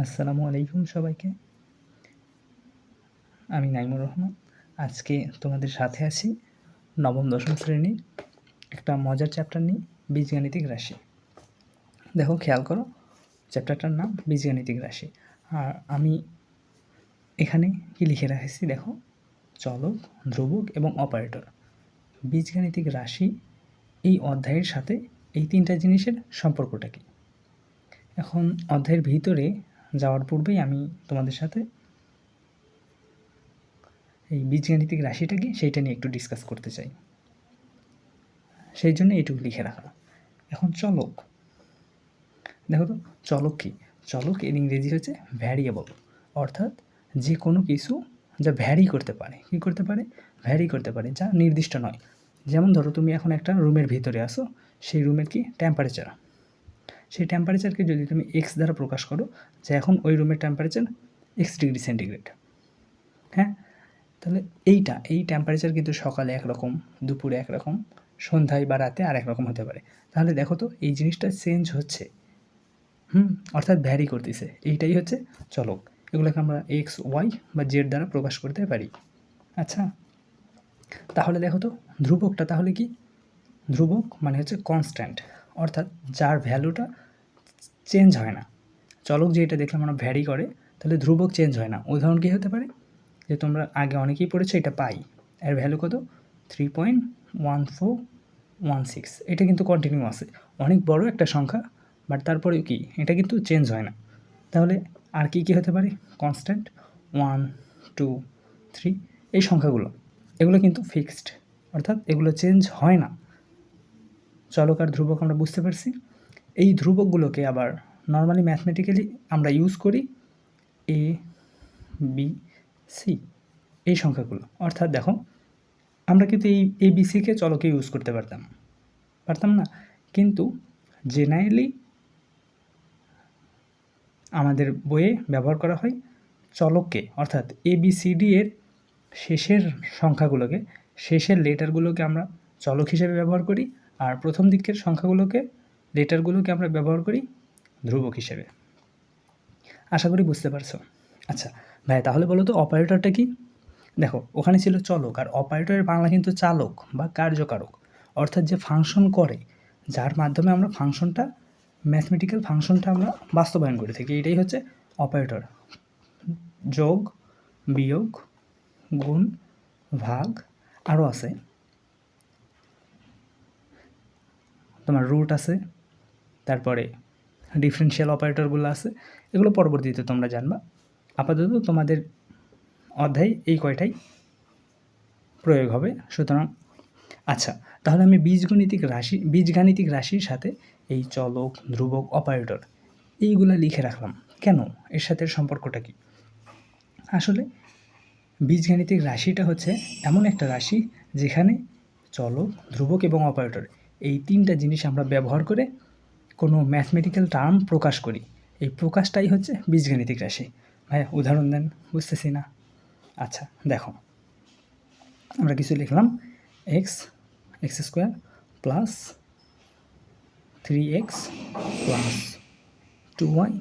আসসালামু আলাইকুম সবাইকে। আমি নাইমুর রহমান। আজকে তোমাদের সাথে আছি নবম দশম শ্রেণীর একটা মজার চ্যাপ্টার নিয়ে, বীজগাণিতিক রাশি। দেখো, খেয়াল করো, চ্যাপ্টারটার নাম বীজগাণিতিক রাশি। আর আমি এখানে কি লিখে রাখছি দেখো, চলক, ধ্রুবক এবং অপারেটর। বীজগাণিতিক রাশি এই অধ্যায়ের সাথে এই তিনটা জিনিসের সম্পর্কটা কী? এখন অধ্যায়ের ভিতরে যাওয়ার পূর্বেই আমি তোমাদের সাথে এই বীজগাণিতিক রাশিটা কি সেইটা নিয়ে একটু ডিসকাস করতে চাই, সেই জন্য এইটুকু লিখে রাখা। এখন চলক, দেখো তো চলক কি? চলক এর ইংরেজি হচ্ছে ভ্যারিয়েবল, অর্থাৎ যে কোনো কিছু যা ভ্যারি করতে পারে। কী করতে পারে? ভ্যারি করতে পারে, যা নির্দিষ্ট নয়। যেমন ধরো, তুমি এখন একটা রুমের ভিতরে আসো, সেই রুমের কি টেম্পারেচার, সেই টেম্পারেচারকে যদি তুমি এক্স দ্বারা প্রকাশ করো, যে এখন ওই রুমের টেম্পারেচার এক্স ডিগ্রি সেন্টিগ্রেড, হ্যাঁ, তাহলে এই টেম্পারেচার কিন্তু সকালে একরকম, দুপুরে একরকম, সন্ধ্যায় বা রাতে আর একরকম হতে পারে। তাহলে দেখো তো এই জিনিসটা চেঞ্জ হচ্ছে, অর্থাৎ ভ্যারি করতেছে। এইটাই হচ্ছে চলক। এগুলোকে আমরা এক্স, ওয়াই বা জেড দ্বারা প্রকাশ করতে পারি। আচ্ছা, তাহলে দেখো তো ধ্রুবকটা তাহলে কি? ধ্রুবক মানে হচ্ছে কনস্ট্যান্ট, অর্থাৎ যার ভ্যালুটা চেঞ্জ হয় না। চলক যেটা দেখলাম আমরা ভ্যারি করে, তাহলে ধ্রুবক চেঞ্জ হয় না। উদাহরণ কী হতে পারে? যে তোমরা আগে অনেকেই পড়েছো, এটা পাই, এর ভ্যালু কত? 3.1416। এটা কিন্তু কন্টিনিউ আছে, অনেক বড় একটা সংখ্যা, বাট তারপরেও কি এটা কিন্তু চেঞ্জ হয় না। তাহলে আর কি হতে পারে? কনস্ট্যান্ট 1, 2, 3, এই সংখ্যাগুলো, এগুলো কিন্তু ফিক্সড, অর্থাৎ এগুলো চেঞ্জ হয় না। চলক আর ধ্রুবক আমরা বুঝতে পারছি। এই ধ্রুবকগুলোকে আবার নর্মালি ম্যাথমেটিক্যালি আমরা ইউজ করি এ, বি, সি, এই সংখ্যাগুলো। অর্থাৎ দেখো, আমরা কিন্তু এই এবিসিকে চলকে ইউজ করতে পারতাম না, কিন্তু জেনারেলি আমাদের বইয়ে ব্যবহার করা হয় চলককে, অর্থাৎ এবিসিডি এর শেষের সংখ্যাগুলোকে, শেষের লেটারগুলোকে আমরা চলক হিসেবে ব্যবহার করি, আর প্রথম দিকের সংখ্যাগুলোকে, লেটারগুলোকে আমরা ব্যবহার করি ধ্রুবক হিসেবে। আশা করি বুঝতে পারছো। আচ্ছা ভাই, তাহলে বলো তো অপারেটরটা কি? দেখো, ওখানে ছিল চলক, আর অপারেটরের বাংলা কিন্তু চালক বা কার্যকারক, অর্থাৎ যে ফাংশন করে, যার মাধ্যমে আমরা ফাংশনটা, ম্যাথমেটিক্যাল ফাংশনটা আমরা বাস্তবায়ন করে থাকি, এটাই হচ্ছে অপারেটর। যোগ, বিয়োগ, গুণ, ভাগ, আরও আছে তোমার রুট আছে, তারপরে ডিফারেন্সিয়াল অপারেটরগুলো আছে, এগুলো পরবর্তীতে তোমরা জানবা। আপাতত তোমাদের অধ্যায় এই কয়টাই প্রয়োগ হবে। সুতরাং আচ্ছা, তাহলে আমি বীজগাণিতিক রাশির সাথে এই চলক, ধ্রুবক, অপারেটর এইগুলা লিখে রাখলাম কেন? এর সাথে সম্পর্কটা কি? আসলে বীজগাণিতিক রাশিটা হচ্ছে এমন একটা রাশি যেখানে চলক, ধ্রুবক এবং অপারেটর এই তিনটা জিনিস আমরা ব্যবহার করে কোনো ম্যাথমেটিক্যাল টার্ম প্রকাশ করি। এই প্রকাশটাই হচ্ছে বীজগাণিতিক রাশি। ভাইয়া উদাহরণ দেন, বুঝতেছি না। আচ্ছা দেখো, আমরা কিছু লিখলাম, x square plus 3x plus 2y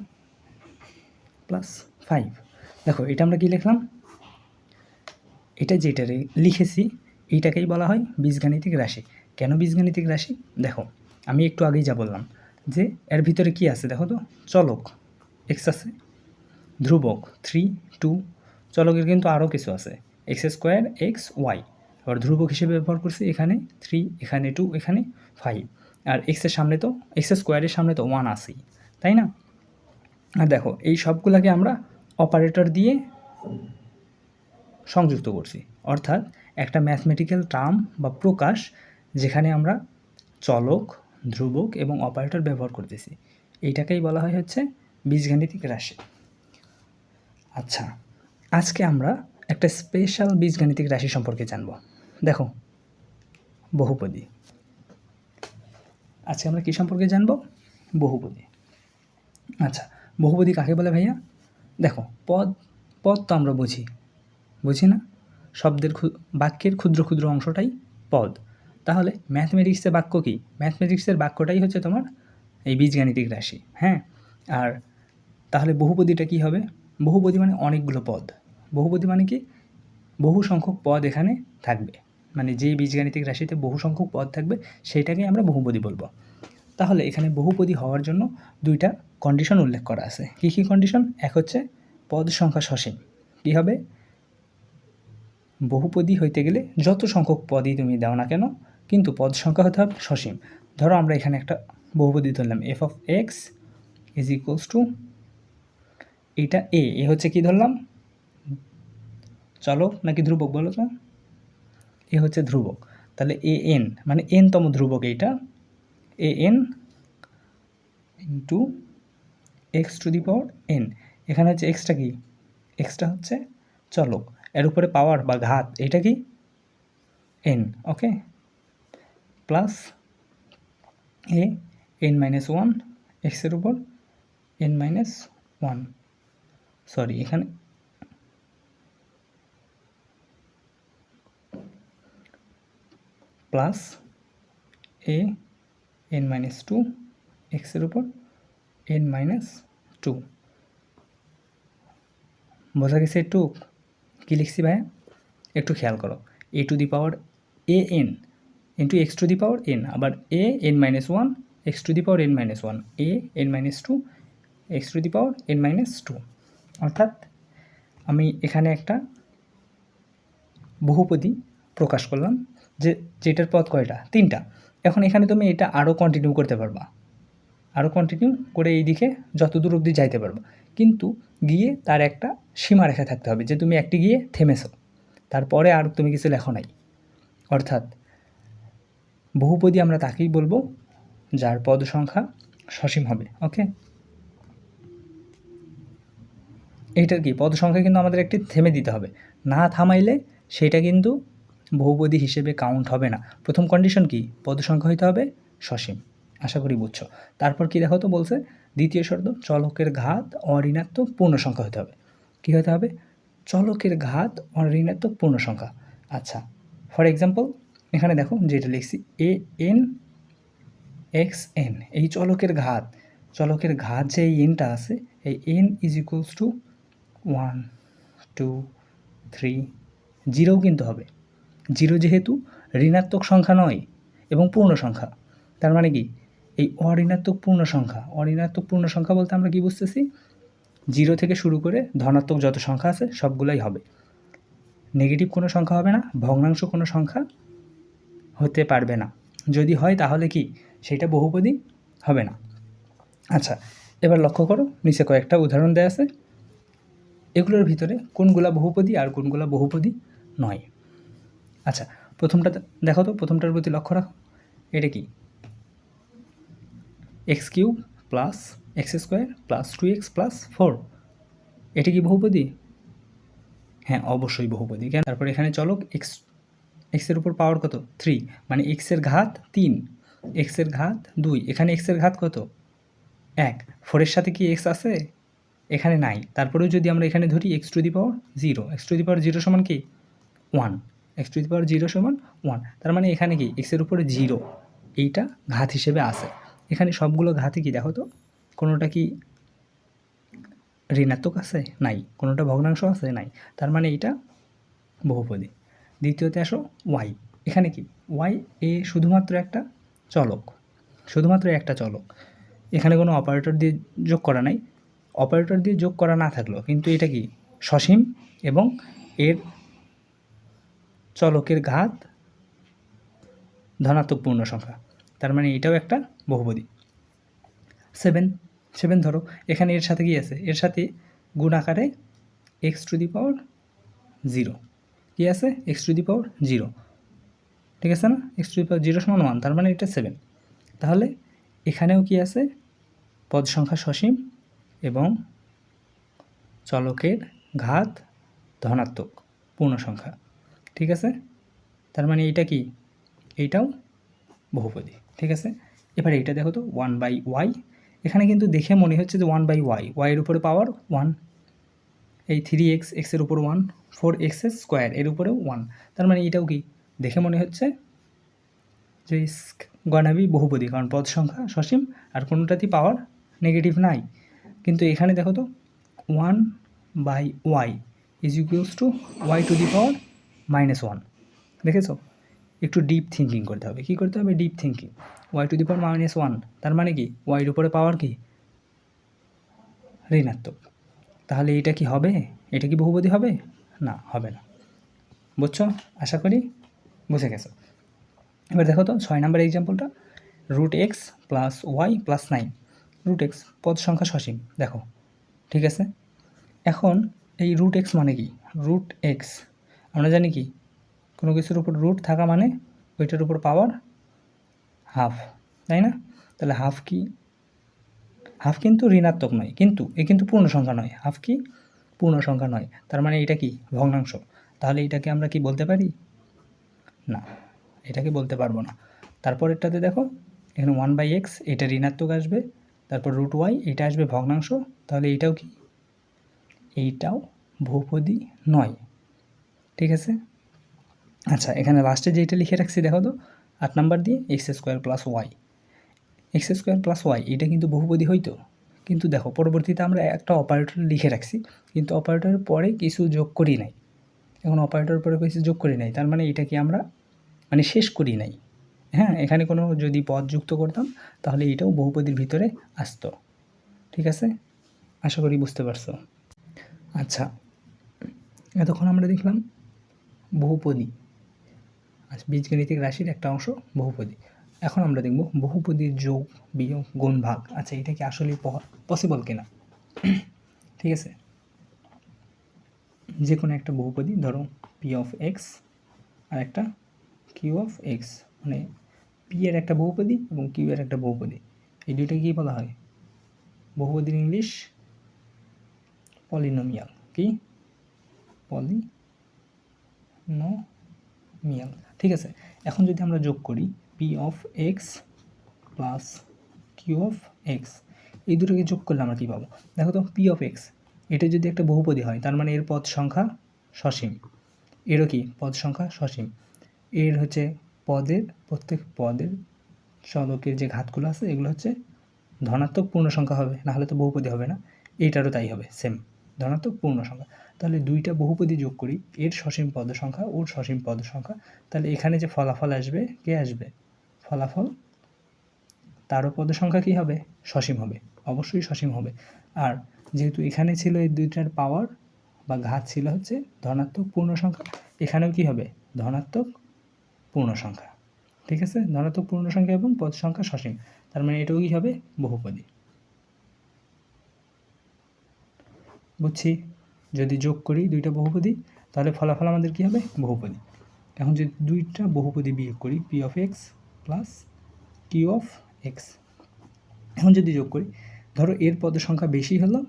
plus 5। দেখো, এটা আমরা কি লিখলাম? এটা যেটা লিখেছি এইটাকেই বলা হয় বীজগাণিতিক রাশি। কেন বীজগাণিতিক রাশি? দেখো, আমি একটু আগেই যা বললাম যে এর ভিতরে কি আছে দেখো তো, চলক এক্স আছে, ধ্রুবক 3, 2, চলকের কিন্তু আরও কিছু আছে, এক্স স্কোয়ার, এক্স, ওয়াই, আবার ধ্রুবক হিসেবে ব্যবহার করছি এখানে 3, এখানে 2, এখানে 5, আর এক্সের সামনে তো, এক্স স্কোয়ারের সামনে তো 1 আছেই, তাই না? আর দেখো, এই সবগুলোকে আমরা অপারেটর দিয়ে সংযুক্ত করছি, অর্থাৎ একটা ম্যাথমেটিক্যাল টার্ম বা প্রকাশ যেখানে আমরা চলক, ধ্রুবক এবং অপারেটর ব্যবহার করতেছি, এইটাকেই বলা হয় হচ্ছে বীজগাণিতিক রাশি। আচ্ছা, আজকে আমরা একটা স্পেশাল বীজগাণিতিক রাশি সম্পর্কে জানব। দেখো, বহুপদী। আজকে আমরা কী সম্পর্কে জানব? বহুপদী। আচ্ছা, বহুপদী কাকে বলে ভাইয়া? দেখো, পদ তো আমরা বুঝি না? শব্দের বাক্যের ক্ষুদ্র ক্ষুদ্র অংশটাই পদ। তাহলে ম্যাথমেটিক্সের বাক্য কী? ম্যাথমেটিক্সের বাক্যটাই হচ্ছে তোমার এই বীজগাণিতিক রাশি, হ্যাঁ। আর তাহলে বহুপদীটা কি হবে? বহুপদী মানে অনেকগুলো পদ। বহুপদী মানে কি? বহু সংখ্যক পদ এখানে থাকবে, মানে যে বীজগাণিতিক রাশিতে বহু সংখ্যক পদ থাকবে সেটাকে আমরা বহুপদী বলবো। তাহলে এখানে বহুপদী হওয়ার জন্য দুইটা কন্ডিশন উল্লেখ করা আছে। কী কী কন্ডিশন? এক হচ্ছে পদ সংখ্যা সসীম। কী হবে? বহুপদী হইতে গেলে যত সংখ্যক পদই তুমি দাও না কেন, কিন্তু পদ সংখ্যা হতে হবে সসীম। ধরো আমরা এখানে একটা বহুপদী ধরলাম, F of x is equals two, এইটা এ হচ্ছে কি ধরলাম? চলক নাকি ধ্রুবক বলো তো? এ হচ্ছে ধ্রুবক। তাহলে এ এন মানে এনতম ধ্রুবক, এইটা এ N into X to the power N. এখানে হচ্ছে এক্সটা কি? এক্সটা হচ্ছে চলক, এর উপরে পাওয়ার বা ঘাত, এটা কি? N. Okay, plus A N minus one, এক্সের উপর এন মাইনাস ওয়ান, সরি এখানে plus A N minus two, এক্সের উপর এন মাইনাস টু। বোঝা গেছে একটু কী লিখছি ভাইয়া? একটু খেয়াল করো, A to the power A N into X to the power N, আবার A N minus one, X to the power N minus one, A N minus two, X to the power N minus two. অর্থাৎ আমি এখানে একটা বহুপদী প্রকাশ করলাম যেটার পদ কয়টা? 3টা। এখন এখানে তুমি এটা আরও কন্টিনিউ করতে পারবা, আরও কন্টিনিউ করে এই দিকে যত দূর অবধি যাইতে পারবা, কিন্তু গিয়ে তার একটা সীমারেখা থাকতে হবে যে তুমি একটি গিয়ে থেমেছো, তারপরে আর তুমি কিছু লেখো নাই। অর্থাৎ বহুপদী আমরা তাকেই বলবো যার পদ সংখ্যা সসীম হবে। ওকে, এইটার কি পদ সংখ্যা কিন্তু আমাদের একটি থেমে দিতে হবে, না থামাইলে সেটা কিন্তু বহুপদী হিসেবে কাউন্ট হবে না। প্রথম কন্ডিশন কি? পদ সংখ্যা হইতে হবে সসীম। আশা করি বুঝছো। তারপর কি দেখো তো বলছে, দ্বিতীয় শর্ত, চলকের ঘাত অঋণাত্মক পূর্ণ সংখ্যা হতে হবে। কী হতে হবে? চলকের ঘাত অঋণাত্মক পূর্ণ সংখ্যা। আচ্ছা, ফর এক্সাম্পল এখানে দেখো যেটা লিখছি, এ এন এক্স এন, এই চলকের ঘাত যে এই এনটা আছে, এই N is equals two 1 2 3, zero কিন্তু হবে। জিরো যেহেতু ঋণাত্মক সংখ্যা নয় এবং পূর্ণ সংখ্যা, তার মানে কি? এই অঋণাত্মক পূর্ণ সংখ্যা বলতে আমরা কি বুঝতেছি? জিরো থেকে শুরু করে ধনাত্মক যত সংখ্যা আছে সবগুলাই হবে, নেগেটিভ কোনো সংখ্যা হবে না, ভগ্নাংশ কোনো সংখ্যা হতে পারবে না। যদি হয় তাহলে কি সেটা বহুপদী হবে না। আচ্ছা, এবার লক্ষ্য করো, নিচে কয়েকটা উদাহরণ দেওয়া আছে, এগুলোর ভিতরে কোনগুলা বহুপদী আর কোনগুলা বহুপদী নয়। আচ্ছা, প্রথমটা দেখো তো, প্রথমটার প্রতি লক্ষ্য রাখো। এটা কি? X cube plus x square plus 2x plus 4, এটা কি বহুপদী? হ্যাঁ, অবশ্যই বহুপদী। কেন? তারপর এখানে চলক এক্সের উপর পাওয়ার কত? 3, মানে এক্সের ঘাত 3, এক্সের ঘাত 2, এখানে এক্সের ঘাত কত? 1। 4-এর সাথে কি এক্স আছে? এখানে নাই। তারপরেও যদি আমরা এখানে ধরি X to the power 0, X to the power 0 সমান কি? 1, এক্স টু দি পাওয়ার 0 সমান 1। তার মানে এখানে কি এক্সের উপরে 0, এইটা ঘাত হিসেবে আছে। এখানে সবগুলো ঘাতে কি দেখো তো, কোনোটা কি ঋণাত্মক আছে? নাই। কোনোটা ভগ্নাংশ আছে? নাই। তার মানে এইটা বহুপদী। দ্বিতীয়তে আসো ওয়াই। এখানে কি ওয়াই? এ শুধুমাত্র একটা চলক, এখানে কোনো অপারেটর দিয়ে যোগ করা নাই। অপারেটর দিয়ে যোগ করা না থাকলেও কিন্তু এটা কি সসীম এবং এর চলকের ঘাত ধনাত্মক পূর্ণ সংখ্যা, তার মানে এটাও একটা বহুপদী। 7 ধরো, এখানে এর সাথে কি আছে? এর সাথে গুণ আকারে এক্স টু দি পাওয়ার 0 কি আছে? এক্স টু দি পাওয়ার 0, ঠিক আছে না? এক্স টু দি পাওয়ার 0 সমান 1, তার মানে এটা 7। তাহলে এখানেও কি আছে? পদ সংখ্যা সসীম এবং চলকের ঘাত ধনাত্মক পূর্ণ সংখ্যা, ঠিক আছে? তার মানে এইটা কি? এইটাও বহুপদী, ঠিক আছে? এবার এইটা দেখো তো 1/y, এখানে কিন্তু দেখে মনে হচ্ছে যে 1/y, ওয়াইয়ের উপরে পাওয়ার 1, এই 3x, এক্সের উপর 1, 4x স্কোয়ার এর উপরেও 1, তার মানে এটাও কি দেখে মনে হচ্ছে যে গণাবি বহুপদী, কারণ পদ সংখ্যা সসীম আর কোনোটাতেই পাওয়ার নেগেটিভ নাই। কিন্তু এখানে দেখো তো 1/y is equals two y⁻1। দেখেছো? একটু ডিপ থিঙ্কিং করতে হবে। কী করতে হবে? Deep thinking. y⁻1, তার মানে কি ওয়াইয়ের উপরে পাওয়ার কি ঋণাত্মক। তাহলে এটা কি হবে? এটা কি বহুপদী হবে? না, হবে না। বুঝছো? আশা করি বুঝে গেছো। এবার দেখো তো 6 নম্বর এক্সাম্পলটা, √x + y + 9। √x পদ সংখ্যা সসীম, দেখো ঠিক আছে। এখন এই √x মানে কি? √x আমরা জানি কি, কোনো কিছুর উপর রুট থাকা মানে ওইটার উপর পাওয়ার হাফ, তাই না? তাহলে হাফ কি? হাফ কিন্তু ঋণাত্মক নয়, কিন্তু কিন্তু পূর্ণ সংখ্যা নয়। হাফ কি? পূর্ণ সংখ্যা নয়। তার মানে এটা কি? ভগ্নাংশ। তাহলে এটাকে আমরা কি বলতে পারি? না, এটাকে বলতে পারবো না। তারপরেরটাতে দেখো, এখানে 1/x এটা ঋণাত্মক আসবে, তারপর √y এটা আসবে ভগ্নাংশ। তাহলে এইটাও কি? এইটাও বহুপদী নয়। ঠিক আছে। আচ্ছা, এখানে লাস্টে যেটা লিখে রাখছি দেখো তো, 8 নাম্বার দিয়ে x² + y। x² + y এটা কিন্তু বহুপদী হইতো, কিন্তু দেখো পরবর্তীতে আমরা একটা অপারেটর লিখে রাখছি, কিন্তু অপারেটরের পরে কিছু যোগ করি নাই। এখন অপারেটরের পরে কিছু যোগ করি নাই, তার মানে এটা কি আমরা মানে শেষ করি নাই। হ্যাঁ, এখানে কোনো যদি পদ যুক্ত করতাম তাহলে এটাও বহুপদীর ভিতরে আসতো। ঠিক আছে, আশা করি বুঝতে পারছো। আচ্ছা, এতক্ষণ আমরা দেখলাম বহুপদী, আচ্ছা বীজগণিতিক রাশির একটা অংশ বহুপদী। এখন আমরা দেখব বহুপদীর যোগ, বিয়োগ, গুণ, ভাগ। আচ্ছা, এটা কি আসলে পসিবল কিনা? ঠিক আছে, যে কোনো একটা বহুপদী ধরো p(x) আর একটা q(x), মানে p এর একটা বহুপদী এবং q এর একটা বহুপদী। এই দুইটা কি বলা হয়? বহুপদীর ইংলিশ পলিনোমিয়াল। কি? পলিনোমিয়াল। ঠিক আছে, এখন যদি আমরা যোগ করি p(x) + q(x), এই দুটোকে যোগ করলে আমরা কী পাবো? দেখো তো, p(x) এটা যদি একটা বহুপদী হয় তার মানে এর পদ সংখ্যা সসীম। এরও কি? পদ সংখ্যা সসীম। এর হচ্ছে পদের, প্রত্যেক পদের চলকের যে ঘাতগুলো আছে এগুলো হচ্ছে ধনাত্মক পূর্ণ সংখ্যা হবে, না হলে তো বহুপদী হবে না। এইটারও তাই হবে, সেম ধনাত্মক পূর্ণ সংখ্যা। তাহলে দুইটা বহুপদী যোগ করি, এর সসীম পদ সংখ্যা, ওর সসীম পদ সংখ্যা। তাহলে এখানে যে ফলাফল আসবে, কে আসবে? ফলাফল তারও পদ সংখ্যা কী হবে? সসীম হবে, অবশ্যই সসীম হবে। আর যেহেতু এখানে ছিল এই দুইটার পাওয়ার বা ঘাত ছিল হচ্ছে ধনাত্মক পূর্ণ সংখ্যা, এখানেও কি হবে? ধনাত্মক পূর্ণ সংখ্যা। ঠিক আছে, ধনাত্মক পূর্ণ সংখ্যা এবং পদ সংখ্যা সসীম, তার মানে এটাও কি হবে? বহুপদী। বুঝছি, যদি যোগ করি দুইটা বহুপদী তাহলে ফলাফল আমাদের কি হবে? বহুপদী। এখন যদি দুইটা বহুপদী বিয়োগ করি p(x) + q(x), এখন যদি যোগ করি, ধরো এর পদ সংখ্যা বেশি হলো,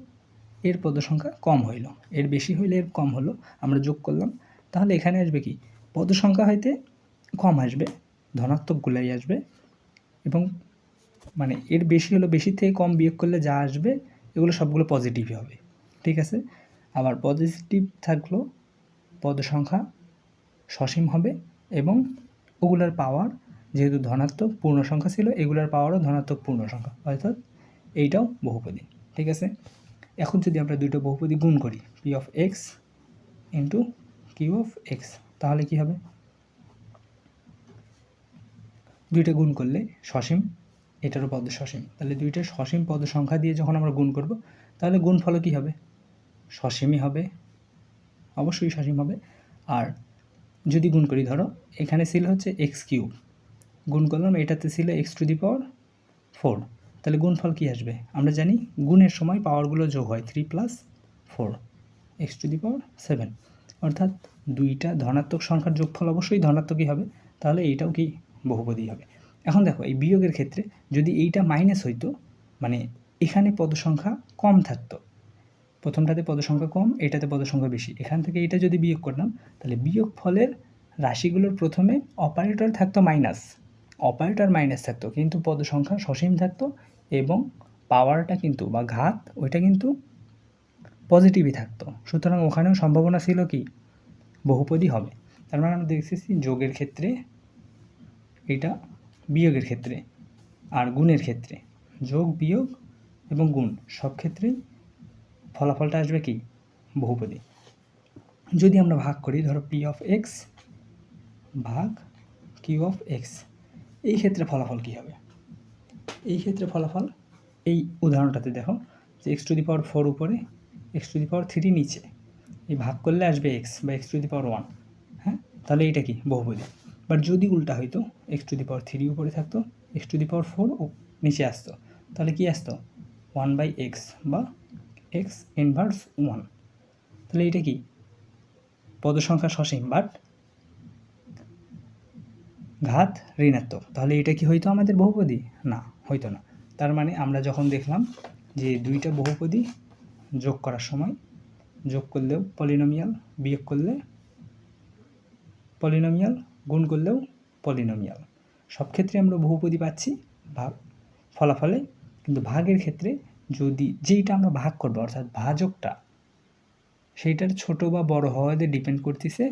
এর পদ সংখ্যা কম হইল, এর বেশি হইলে এর কম হলো, আমরা যোগ করলাম। তাহলে এখানে আসবে কি? পদ সংখ্যা হইতে কম আসবে, ধনাত্মকগুলাই আসবে, এবং মানে এর বেশি হলো, বেশি থেকে কম বিয়োগ করলে যা আসবে এগুলো সবগুলো পজিটিভই হবে। ঠিক আছে, আবার পজিটিভ থাকলেও পদ সংখ্যা সসীম হবে এবং ওগুলার পাওয়ার যেহেতু ধনাত্মক পূর্ণ সংখ্যা ছিল, এগুলার পাওয়ারও ধনাত্মক পূর্ণ সংখ্যা, অর্থাৎ এইটাও বহুপদী। ঠিক আছে, এখন যদি আমরা দুটো বহুপদী গুণ করি p(x) * q(x), তাহলে কি হবে? দুইটা গুণ করলে সসীম, এটারও পদ সসীম, তাহলে দুইটা সসীম পদ সংখ্যা দিয়ে যখন আমরা গুণ করব তাহলে গুণফল কী হবে? সসীমই হবে, অবশ্যই সসীম হবে। আর যদি গুণ করি, ধরো এখানে ছিল হচ্ছে x3, গুণ করলাম এটাতে ছিল x⁴, তাহলে গুণফল কী আসবে? আমরা জানি গুণের সময় পাওয়ারগুলো যোগ হয়, 3 + 4 x⁷, অর্থাৎ দুইটা ধনাত্মক সংখ্যার যোগফল অবশ্যই ধনাত্মকই হবে, তাহলে এইটাও কি? বহুপদী হবে। এখন দেখো এই বিয়োগের ক্ষেত্রে যদি এইটা মাইনাস হইতো, মানে এখানে পদ সংখ্যা কম থাকতো, প্রথমটাতে পদ সংখ্যা কম, এটাতে পদ সংখ্যা বেশি, এখান থেকে এটা যদি বিয়োগ করতাম তাহলে বিয়োগ ফলের রাশিগুলোর প্রথমে অপারেটর থাকতো মাইনাস, অপারেটর মাইনাস থাকতো, কিন্তু পদ সংখ্যা সসীম থাকতো এবং পাওয়ারটা কিন্তু বা ঘাত ওইটা কিন্তু পজিটিভই থাকতো। সুতরাং ওখানেও সম্ভাবনা ছিল কি? বহুপদী হবে। তার মানে আমরা দেখতেছি যোগের ক্ষেত্রে এটা, বিয়োগের ক্ষেত্রে আর গুণের ক্ষেত্রে, যোগ বিয়োগ এবং গুণ সব ক্ষেত্রেই ফলাফলটা আসবে কি বহুপদী। যদি আমরা ভাগ করি, ধরো পি অফ এক্স ভাগ কিউ অফ এক্স, এই ক্ষেত্রে ফলাফল কী হবে? এই ক্ষেত্রে ফলাফল এই উদাহরণটাতে দেখো যে এক্স টু দি পাওয়ার 4 উপরে, এক্স টু দি পাওয়ার 3 নিচে, এই ভাগ করলে আসবে এক্স বা এক্স টু দি পাওয়ার 1। হ্যাঁ, তাহলে এটা কি বহুপদী। বাট যদি উল্টা হইতো, এক্স টু দি পাওয়ার 3 উপরে থাকতো, এক্স টু দি পাওয়ার 4 নিচে আসতো, তাহলে কি আসতো 1/x বা এক্স ইনভার্স 1। তাহলে এটা কি পদ সংখ্যা সসীম বাট ঘাত ঋণাত্মক, তাহলে এটা কি হইতো আমাদের বহুপদী? না, হইতো না। তার মানে আমরা যখন দেখলাম যে দুইটা বহুপদী যোগ করার সময়, যোগ করলেও পলিনোমিয়াল, বিয়োগ করলে পলিনোমিয়াল, গুণ করলেও পলিনোমিয়াল, সব ক্ষেত্রে আমরা বহুপদী পাচ্ছি ভাগ ফলাফলে। কিন্তু ভাগের ক্ষেত্রে যদি যেইটা আমরা ভাগ করবো অর্থাৎ ভাজকটা, সেইটার ছোট বা বড় হওয়াতে ডিপেন্ড করতেছে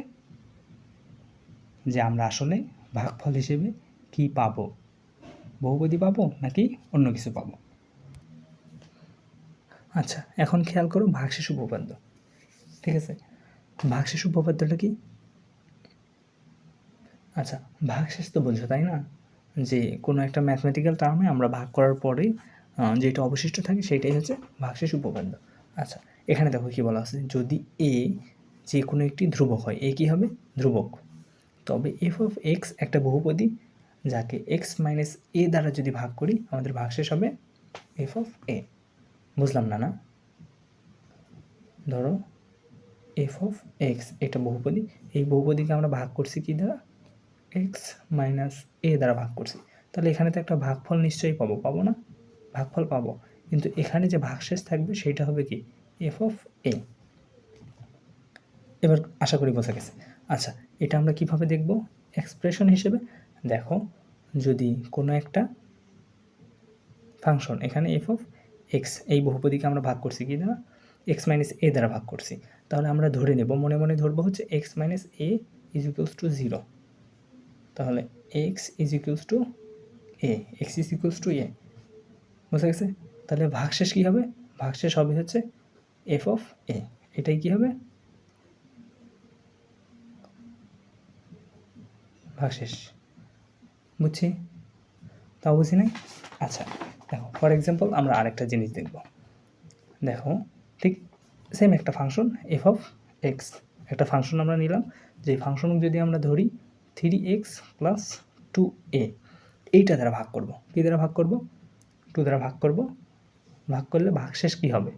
যে আমরা আসলে ভাগফল হিসেবে কি পাবো, বহুপদী পাবো নাকি অন্য কিছু পাবো। আচ্ছা, এখন খেয়াল করো ভাগশেষ উপপাদ্য। ঠিক আছে, ভাগশেষ উপপাদ্যটা কি? আচ্ছা, ভাগশেষ তো বলছো তাই না, যে কোনো একটা ম্যাথমেটিক্যাল টার্মে আমরা ভাগ করার পরে যেটা অবশিষ্ট থাকে সেটাই হচ্ছে ভাগশেষ উপপাদ্য। আচ্ছা, এখানে দেখো কি বলা আছে, যদি এ যে কোনো একটি ধ্রুবক হয়, এ কি হবে? ধ্রুবক। তবে এফ অফ এক্স একটা বহুপদী যাকে এক্স মাইনাস এ দ্বারা যদি ভাগ করি, আমাদের ভাগশেষ হবে এফ অফ এ। বুঝলাম না? ধরো এফ অফ এক্স এটা বহুপদী, এই বহুপদীকে আমরা ভাগ করছি কি দ্বারা? এক্স মাইনাস এ দ্বারা ভাগ করছি। তাহলে এখানে তো একটা ভাগফল নিশ্চয়ই পাবো না? ভাগফল পাবো, কিন্তু এখানে যে ভাগশেষ থাকবে সেটা হবে কি? এফ অফ এ। এবার আশা করি বোঝা গেছে। আচ্ছা, এটা আমরা কিভাবে দেখব এক্সপ্রেশন হিসেবে? দেখো, যদি কোনো একটা ফাংশন, এখানে এফ অফ এক্স এই বহুপদীকে আমরা ভাগ করছি কি দ্বারা? এক্স মাইনাস এ দ্বারা ভাগ করছি। তাহলে আমরা ধরে নেব, মনে মনে ধরবো হচ্ছে X minus A is equals to 0। তাহলে X is equals to A, X is equals to A. বুঝা গেছে? তাহলে ভাগশেষ কী হবে? ভাগশেষ হবে হচ্ছে এফ অফ এ। এটাই কি হবে? ভাগশেষ। বুঝছি? তাও বুঝি নাই? আচ্ছা, দেখো ফর এক্সাম্পল আমরা আরেকটা জিনিস দেখব। দেখো, ঠিক সেম একটা ফাংশন এফ অফ এক্স, একটা ফাংশন আমরা নিলাম, যে ফাংশন যদি আমরা ধরি 3x প্লাস 2a, এইটা দ্বারা ভাগ করব। কী দ্বারা ভাগ করব? 2 দ্বারা ভাগ করব। ভাগ করলে ভাগশেষ কী হবে?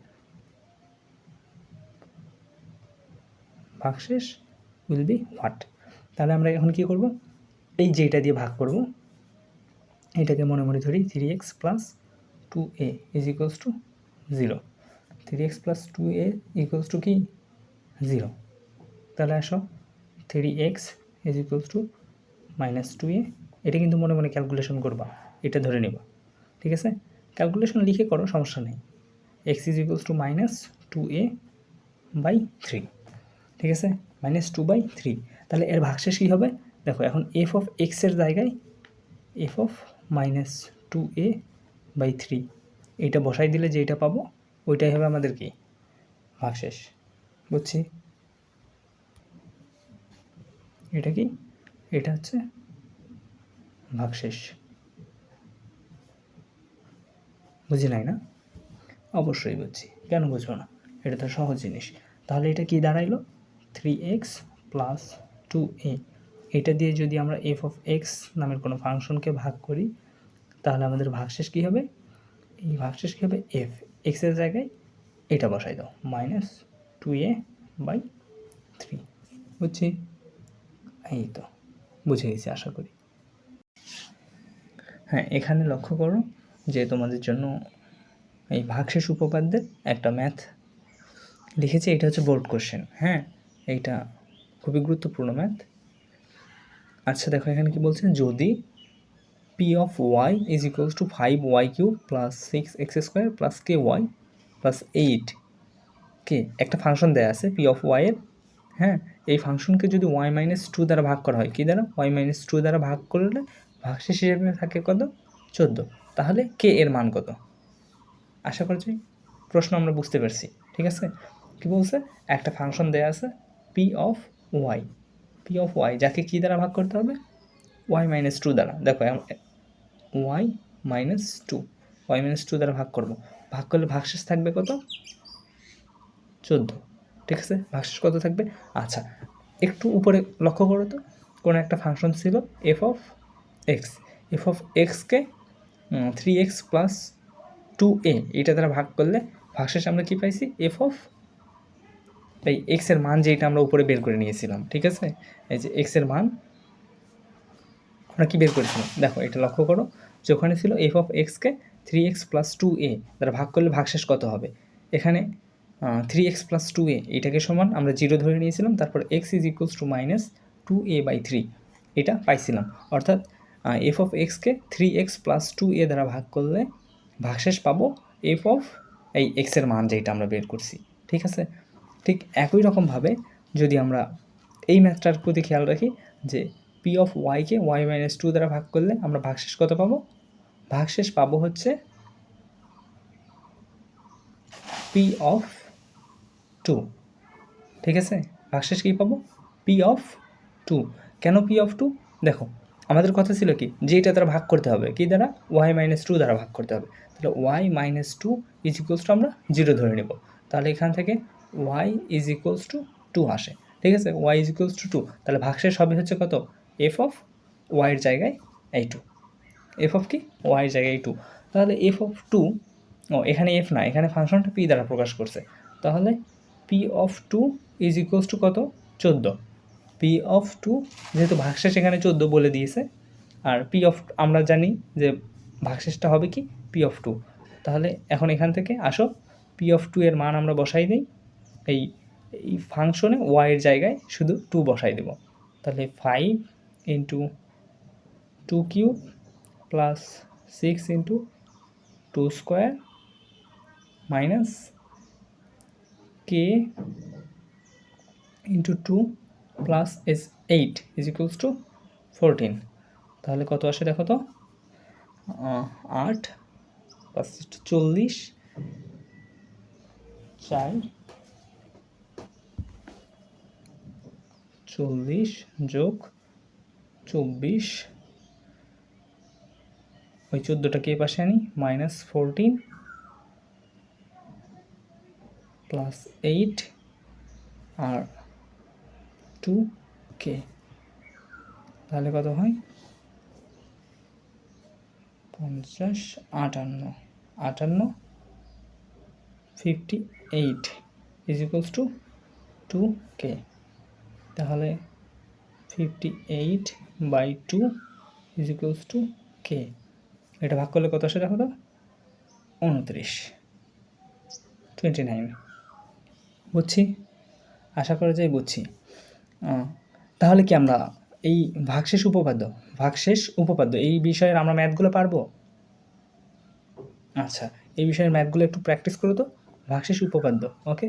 ভাগশেষ উইল বি হোয়াট? তাহলে আমরা এখন কী করব? এই যে এটা দিয়ে ভাগ করব, এটাকে মনে মনে ধরি 3x plus 2a is equals to 0। 3x plus 2a equals to কি? 0। তাহলে আসো 3x is equals to minus 2a, এটা কিন্তু মনে মনে ক্যালকুলেশন করবা, এটা ধরে নেবা। ঠিক আছে, ক্যালকুলেশন লিখে করো, সমস্যা নেই। x is equals to minus 2a by 3। ঠিক আছে, মাইনাস 2/3। তাহলে এর ভাগশেষ কী হবে? দেখো, এখন এফ অফ এক্সের জায়গায় এফ অফ মাইনাস 2a/3 এইটা বসাই দিলে যেটা পাবো ওইটাই হবে আমাদের কি? ভাগশেষ। বুঝছি? এটা কি? এটা হচ্ছে ভাগশেষ। বুঝি নাই না? অবশ্যই বুঝছি, কেন বুঝবো না? এটা তো সহজ জিনিস। তাহলে এটা কি দাঁড়াইলো? 3x প্লাস 2a, এটা দিয়ে যদি আমরা এফ অফ এক্স নামের কোনো ফাংশনকে ভাগ করি, তাহলে আমাদের ভাগশেষ কী হবে? এই ভাগশেষ কী হবে? এফ এক্সের জায়গায় এটা বসাই দাও, মাইনাস 2a/3। বুঝছি? এই তো বুঝে গেছি আশা করি। হ্যাঁ, এখানে লক্ষ্য করো যে তোমাদের জন্য এই ভাগশেষ উপপাদ্যের একটা ম্যাথ লিখেছি, এটা হচ্ছে বোর্ড কোশ্চেন। হ্যাঁ, এইটা খুবই গুরুত্বপূর্ণ ম্যাথ। আচ্ছা দেখো, এখানে কি বলছে, যদি P of y is equals to 5y³ plus 6x² plus ky plus 8 কে একটা ফাংশন দেয়া আছে পি অফ ওয়াই এর। হ্যাঁ, এই ফাংশনকে যদি y মাইনাস 2 দ্বারা ভাগ করা হয়, কী দ্বারা? y মাইনাস 2 দ্বারা ভাগ করলে ভাগশেষ হিসেবে থাকে কত? 14। তাহলে কে এর মান কত? আশা করছি প্রশ্ন আমরা বুঝতে পারছি। ঠিক আছে, কি বলছে, একটা ফাংশন দেয়া আছে পি অফ ওয়াই, যাকে কী দ্বারা ভাগ করতে হবে, y-2 দ্বারা। দেখো y-2 দ্বারা ভাগ করব, ভাগ করলে ভাগশেষ থাকবে কত, 14। ঠিক আছে, ভাগশেষ কত থাকবে। আচ্ছা, একটু উপরে লক্ষ্য করো তো, কোনো একটা ফাংশন ছিল এফ অফ এক্সকে 3x প্লাস 2a এটা দ্বারা ভাগ করলে ভাগশেষ আমরা কী পাইছি, এফ অফ এই এক্সের মান যেটা আমরা উপরে বের করে নিয়েছিলাম। ঠিক আছে, এই যে এক্সের মান আমরা কী বের করেছিলাম, দেখো এটা লক্ষ্য করো যে ওখানে ছিল এফ অফ এক্সকে 3x প্লাস 2a দ্বারা ভাগ করলে ভাগশেষ কত হবে। এখানে 3x প্লাস 2a এটাকে সমান আমরা 0 ধরে নিয়েছিলাম, তারপর x is equals to minus 2a/3 এটা পাইছিলাম। অর্থাৎ এফ অফ এক্সকে 3x প্লাস 2a দ্বারা ভাগ করলে ভাগশেষ পাবো এফ অফ এই এক্সের মান যেটা আমরা বের করছি। ঠিক আছে, ঠিক একই রকমভাবে যদি আমরা এই ম্যাথটার প্রতি খেয়াল রাখি যে পি অফ ওয়াইকে y-2 দ্বারা ভাগ করলে আমরা ভাগশেষ কত পাবো, ভাগশেষ পাবো হচ্ছে পি অফ 2। ঠিক আছে, ভাগশেষ কী পাবো, পি অফ 2। কেন পি অফ 2, দেখো আমাদের কথা ছিল কি যে এটা দ্বারা ভাগ করতে হবে, কি দ্বারা, y-2 দ্বারা ভাগ করতে হবে। তাহলে y-2 ইজ ইকুয়ালস টু আমরা 0 ধরে নেব, তাহলে এখান থেকে y ইজ ইকুয়ালস টু 2 আসে। ঠিক আছে, y ইজ ইকুয়ালস টু 2, তাহলে ভাগশেষ হবে হচ্ছে কত, এফ অফ ওয়াইয়ের জায়গায় এই 2, এফ অফ কি ওয়াইয়ের জায়গায় 2। তাহলে এফ অফ 2, এখানে এফ না, এখানে ফাংশনটা পি দ্বারা প্রকাশ করছে, তাহলে P of 2 is equals two কত, 14। পি অফ 2 যেহেতু ভাগশেষ এখানে 14 বলে দিয়েছে, আর পি অফ আমরা জানি যে ভাগশেষটা হবে কি, পি অফ 2। তাহলে এখন এখান থেকে আসো পি অফ 2 এর মান আমরা বসাই দিই, এই ফাংশনে ওয়াইয়ের জায়গায় শুধু 2 বসাই দেব। তাহলে 5 into 2 cube plus 6 into 2 square minus K into 2 plus 8 is equals two 14। তাহলে কত আসে দেখো তো, 8 প্লাস 40, 40 যোগ 24, ওই 14টাকে এ পাশে আনি, মাইনাস 14 প্লাস 8 আর 2k, তাহলে কত হয় 50, 58, 58 ইজ ইকুয়ালস টু 2k। তাহলে 58/2 ইজ ইকুয়ালস টু k। এটা ভাগ করলে কত আসে দেখো তো, 29। বুঝছি, আশা করা যায় বুঝছি। তাহলে কি আমরা এই ভাগশেষ উপপাদ্য এই বিষয়ের আমরা ম্যাথগুলো পারবো। আচ্ছা, এই বিষয়ের ম্যাথগুলো একটু প্র্যাকটিস করো তো, ভাগশেষ উপপাদ্য। ওকে।